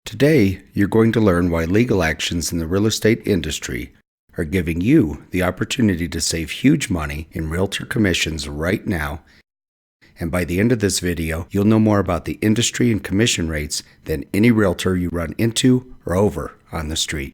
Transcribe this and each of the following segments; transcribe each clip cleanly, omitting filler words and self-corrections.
Today, you're going to learn why legal actions in the real estate industry are giving you the opportunity to save huge money in realtor commissions right now. And by the end of this video, you'll know more about the industry and commission rates than any realtor you run into or over on the street.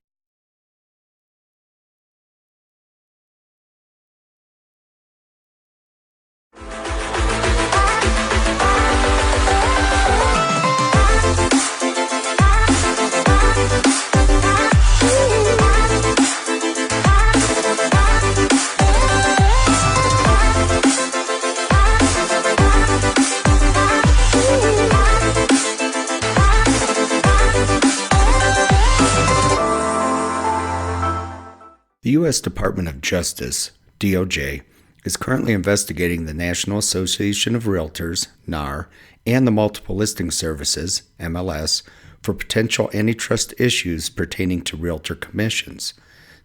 The U.S. Department of Justice, DOJ, is currently investigating the National Association of Realtors, NAR, and the Multiple Listing Services, MLS, for potential antitrust issues pertaining to realtor commissions.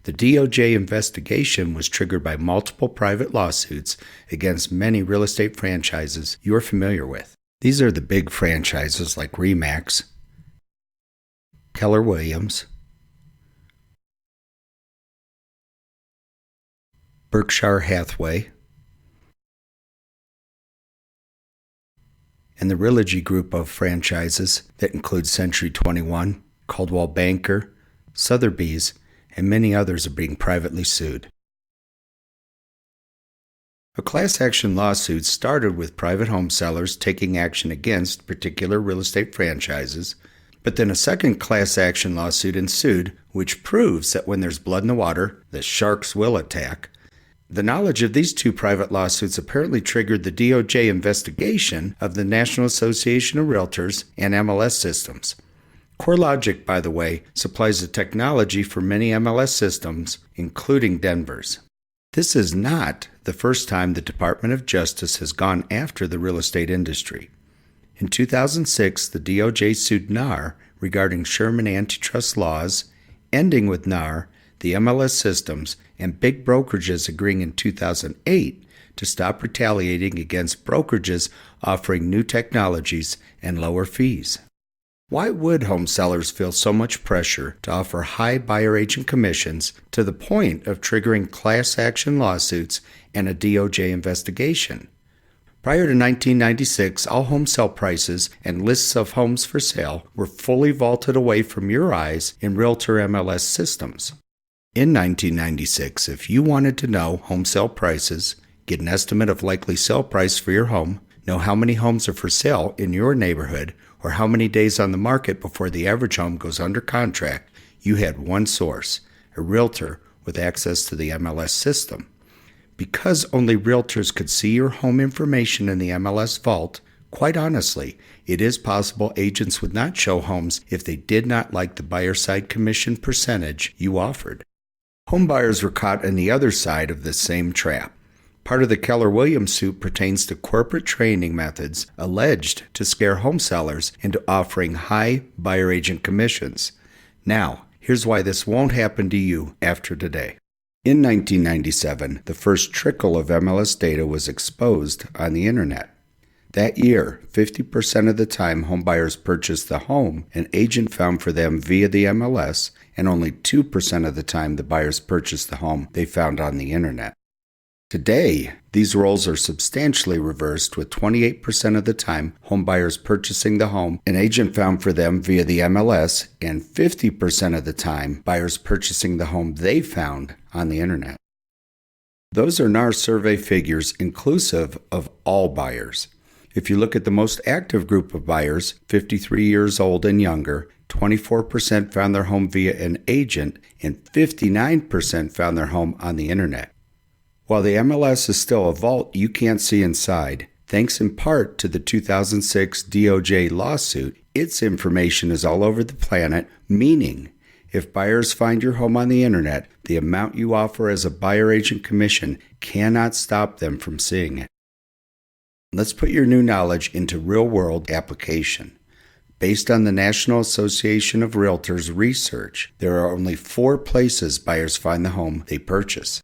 The DOJ investigation was triggered by multiple private lawsuits against many real estate franchises you're familiar with. These are the big franchises like RE/MAX, Keller Williams, Berkshire Hathaway, and the Realogy group of franchises that include Century 21, Coldwell Banker, Sotheby's, and many others are being privately sued. A class action lawsuit started with private home sellers taking action against particular real estate franchises, but then a second class action lawsuit ensued, which proves that when there's blood in the water, the sharks will attack. The knowledge of these two private lawsuits apparently triggered the DOJ investigation of the National Association of Realtors and MLS systems. CoreLogic, by the way, supplies the technology for many MLS systems, including Denver's. This is not the first time the Department of Justice has gone after the real estate industry. In 2006, the DOJ sued NAR regarding Sherman antitrust laws, ending with NAR, the MLS systems, and big brokerages agreeing in 2008 to stop retaliating against brokerages offering new technologies and lower fees. Why would home sellers feel so much pressure to offer high buyer agent commissions to the point of triggering class action lawsuits and a DOJ investigation? Prior to 1996, all home sale prices and lists of homes for sale were fully vaulted away from your eyes in Realtor MLS systems. In 1996, if you wanted to know home sale prices, get an estimate of likely sale price for your home, know how many homes are for sale in your neighborhood, or how many days on the market before the average home goes under contract, you had one source, a realtor with access to the MLS system. Because only realtors could see your home information in the MLS vault, quite honestly, it is possible agents would not show homes if they did not like the buyer side commission percentage you offered. Home buyers were caught on the other side of this same trap. Part of the Keller Williams suit pertains to corporate training methods alleged to scare home sellers into offering high buyer agent commissions. Now, here's why this won't happen to you after today. In 1997, the first trickle of MLS data was exposed on the internet. That year, 50% of the time home buyers purchased the home an agent found for them via the MLS, and only 2% of the time the buyers purchased the home they found on the internet. Today, these roles are substantially reversed, with 28% of the time home buyers purchasing the home an agent found for them via the MLS, and 50% of the time buyers purchasing the home they found on the internet. Those are NAR survey figures inclusive of all buyers. If you look at the most active group of buyers, 53 years old and younger, 24% found their home via an agent and 59% found their home on the internet. While the MLS is still a vault you can't see inside, thanks in part to the 2006 DOJ lawsuit, its information is all over the planet, meaning if buyers find your home on the internet, the amount you offer as a buyer agent commission cannot stop them from seeing it. Let's put your new knowledge into real-world application. Based on the National Association of Realtors research, there are only 4 places buyers find the home they purchase.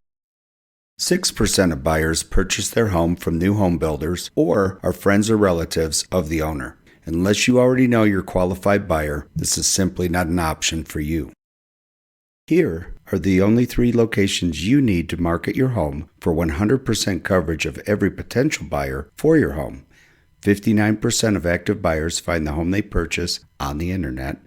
6% of buyers purchase their home from new home builders or are friends or relatives of the owner. Unless you already know you're a qualified buyer, this is simply not an option for you. Here are the only 3 locations you need to market your home for 100% coverage of every potential buyer for your home. 59% of active buyers find the home they purchase on the internet,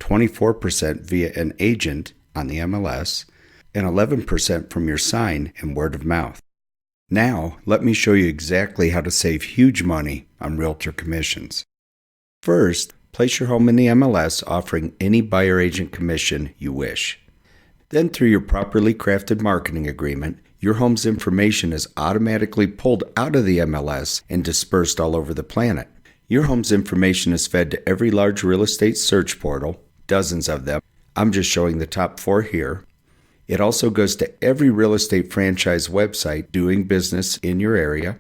24% via an agent on the MLS, and 11% from your sign and word of mouth. Now, let me show you exactly how to save huge money on realtor commissions. First, place your home in the MLS offering any buyer agent commission you wish. Then, through your properly crafted marketing agreement, your home's information is automatically pulled out of the MLS and dispersed all over the planet. Your home's information is fed to every large real estate search portal, dozens of them. I'm just showing the top 4 here. It also goes to every real estate franchise website doing business in your area.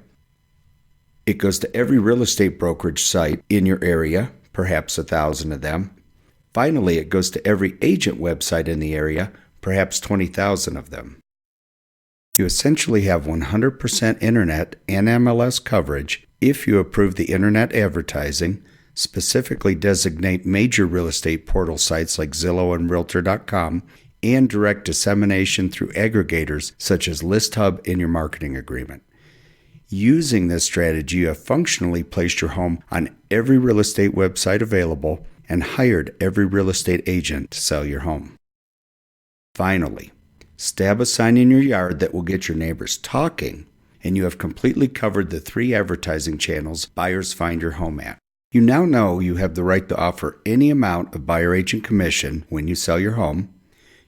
It goes to every real estate brokerage site in your area, perhaps 1,000 of them. Finally, it goes to every agent website in the area, perhaps 20,000 of them. You essentially have 100% internet and MLS coverage if you approve the internet advertising, specifically designate major real estate portal sites like Zillow and Realtor.com, and direct dissemination through aggregators such as ListHub in your marketing agreement. Using this strategy, you have functionally placed your home on every real estate website available and hired every real estate agent to sell your home. Finally, stab a sign in your yard that will get your neighbors talking, and you have completely covered the 3 advertising channels buyers find your home at. You now know you have the right to offer any amount of buyer agent commission when you sell your home.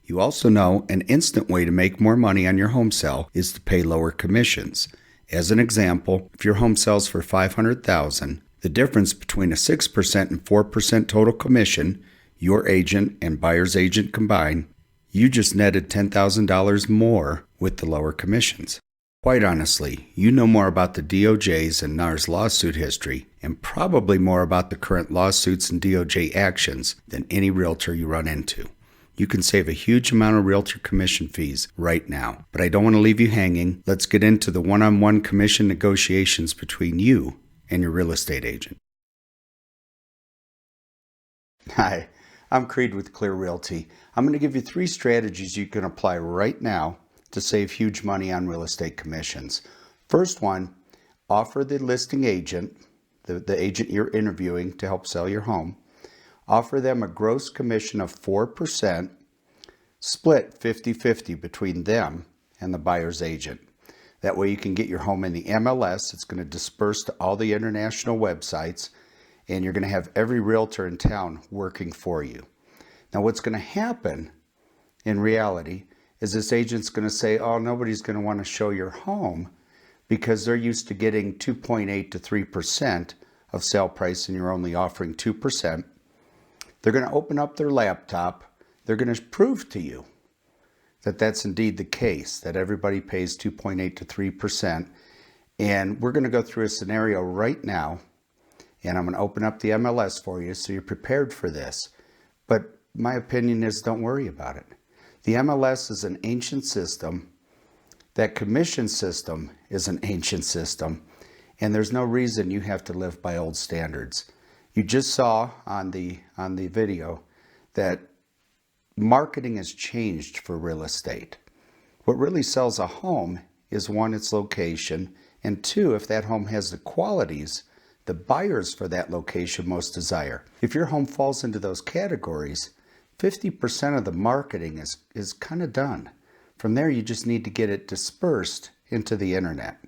You also know an instant way to make more money on your home sale is to pay lower commissions. As an example, if your home sells for $500,000, the difference between a 6% and 4% total commission, your agent and buyer's agent combined, you just netted $10,000 more with the lower commissions. Quite honestly, you know more about the DOJ's and NAR's lawsuit history and probably more about the current lawsuits and DOJ actions than any realtor you run into. You can save a huge amount of realtor commission fees right now, but I don't want to leave you hanging. Let's get into the one-on-one commission negotiations between you and your real estate agent. Hi, I'm Creed with Clear Realty. I'm going to give you 3 strategies you can apply right now to save huge money on real estate commissions. First one, offer the listing agent, the agent you're interviewing to help sell your home, offer them a gross commission of 4%, split 50-50 between them and the buyer's agent. That way you can get your home in the MLS. It's going to disperse to all the international websites, and you're going to have every realtor in town working for you. Now, what's going to happen in reality is this agent's going to say, oh, nobody's going to want to show your home because they're used to getting 2.8 to 3% of sale price and you're only offering 2%. They're going to open up their laptop. They're going to prove to you that that's indeed the case, that everybody pays 2.8 to 3%. And we're going to go through a scenario right now, and I'm going to open up the MLS for you so you're prepared for this. But my opinion is don't worry about it. The MLS is an ancient system. That commission system is an ancient system, and there's no reason you have to live by old standards. You just saw on the video that marketing has changed for real estate. What really sells a home is 1, its location, and 2, if that home has the qualities the buyers for that location most desire. If your home falls into those categories, 50% of the marketing is kind of done. From there, you just need to get it dispersed into the internet.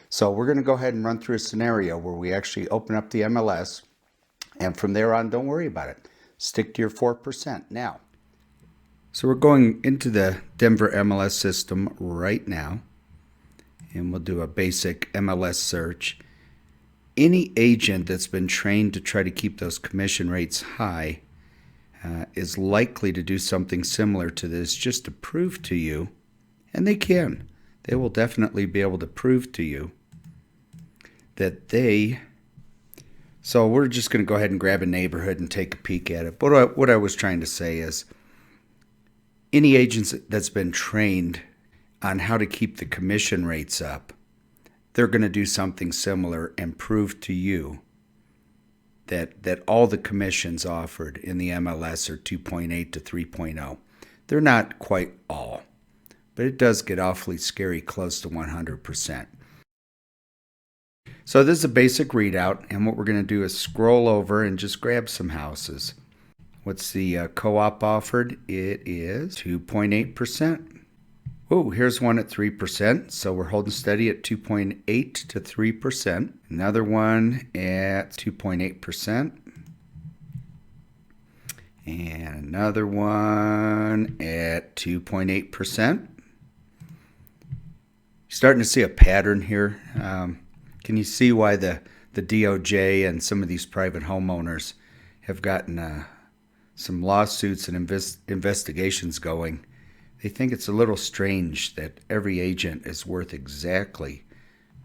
So we're going to go ahead and run through a scenario where we actually open up the MLS, and from there on, don't worry about it. Stick to your 4%. Now, so we're going into the Denver MLS system right now, and we'll do a basic MLS search. Any agent that's been trained to try to keep those commission rates high is likely to do something similar to this just to prove to you, and they will definitely be able to prove to you that so we're just going to go ahead and grab a neighborhood and take a peek at it. But what I was trying to say is any agent that's been trained on how to keep the commission rates up, they're going to do something similar and prove to you that all the commissions offered in the MLS are 2.8 to 3.0. They're not quite all, but it does get awfully scary close to 100%. So this is a basic readout, and what we're going to do is scroll over and just grab some houses. What's the co-op offered? It is 2.8%. Oh, here's one at 3%, so we're holding steady at 2.8 to 3%. Another one at 2.8%. And another one at 2.8%. Starting to see a pattern here. Can you see why the DOJ and some of these private homeowners have gotten some lawsuits and investigations going? They think it's a little strange that every agent is worth exactly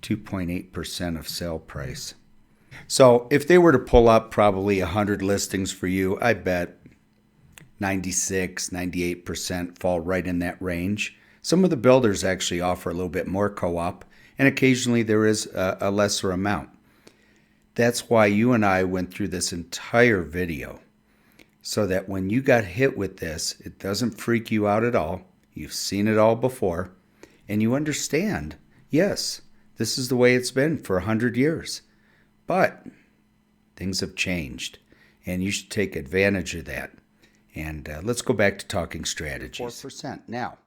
2.8% of sale price. So if they were to pull up probably 100 listings for you, I bet 96, 98% fall right in that range. Some of the builders actually offer a little bit more co-op, and occasionally there is a lesser amount. That's why you and I went through this entire video, so that when you got hit with this, it doesn't freak you out at all. You've seen it all before, and you understand, yes, this is the way it's been for 100 years. But things have changed, and you should take advantage of that. And let's go back to talking strategies. 4%. Now,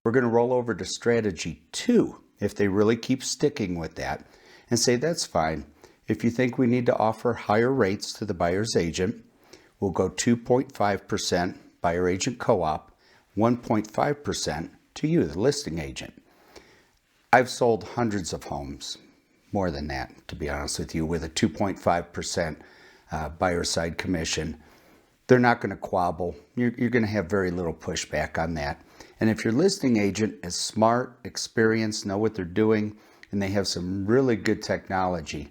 we're going to roll over to strategy 2, if they really keep sticking with that, and say that's fine. If you think we need to offer higher rates to the buyer's agent, we'll go 2.5% buyer agent co-op, 1.5% to you, the listing agent. I've sold hundreds of homes, more than that, to be honest with you, with a 2.5% buyer side commission. They're not going to quabble. You're going to have very little pushback on that. And if your listing agent is smart, experienced, know what they're doing, and they have some really good technology,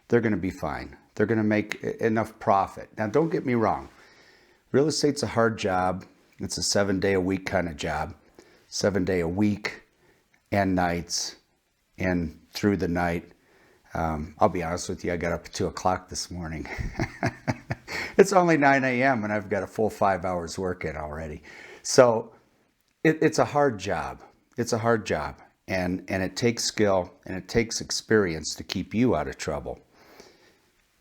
they're going to be fine. They're going to make enough profit. Now, don't get me wrong. Real estate's a hard job. It's a 7-day-a-week kind of job. 7-day-a-week and nights and through the night. I'll be honest with you, I got up at 2 o'clock this morning. It's only 9 a.m. and I've got a full 5 hours work in already. So it's a hard job. It's a hard job. And it takes skill and it takes experience to keep you out of trouble.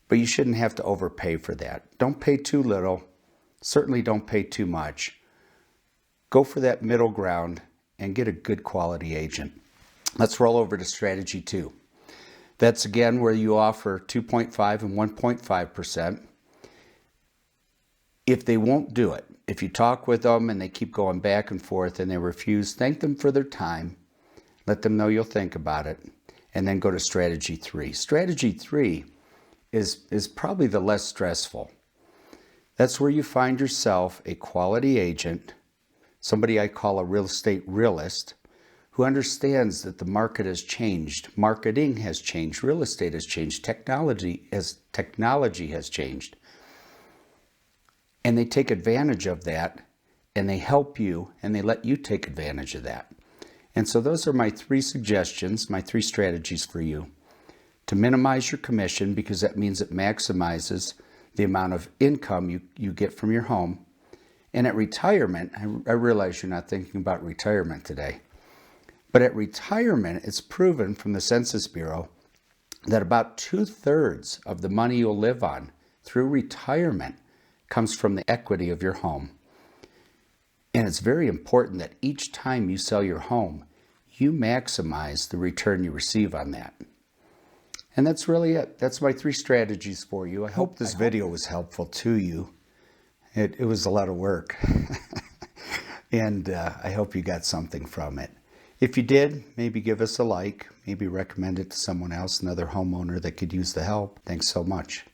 But you shouldn't have to overpay for that. Don't pay too little. Certainly don't pay too much. Go for that middle ground and get a good quality agent. Let's roll over to strategy 2. That's again where you offer 2.5 and 1.5%. If they won't do it, if you talk with them and they keep going back and forth and they refuse, thank them for their time. Let them know you'll think about it. And then go to strategy 3. Strategy 3 is probably the less stressful. That's where you find yourself a quality agent, somebody I call a real estate realist, who understands that the market has changed, marketing has changed, real estate has changed, technology has changed. And they take advantage of that, and they help you, and they let you take advantage of that. And so those are my 3 suggestions, my 3 strategies for you. To minimize your commission, because that means it maximizes the amount of income you get from your home. And at retirement, I realize you're not thinking about retirement today, but at retirement, it's proven from the Census Bureau that about 2/3 of the money you'll live on through retirement comes from the equity of your home. And it's very important that each time you sell your home, you maximize the return you receive on that. And that's really it. That's my 3 strategies for you. I hope this video was helpful to you. It was a lot of work. And I hope you got something from it. If you did, maybe give us a like, maybe recommend it to someone else, another homeowner that could use the help. Thanks so much.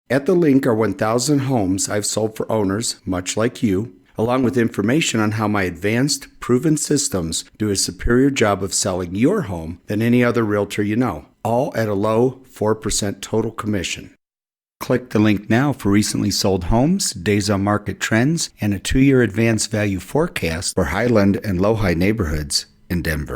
At the link are 1,000 homes I've sold for owners, much like you, along with information on how my advanced, proven systems do a superior job of selling your home than any other realtor you know, all at a low 4% total commission. Click the link now for recently sold homes, days on market trends, and a 2-year advanced value forecast for Highland and LoHi neighborhoods. in Denver.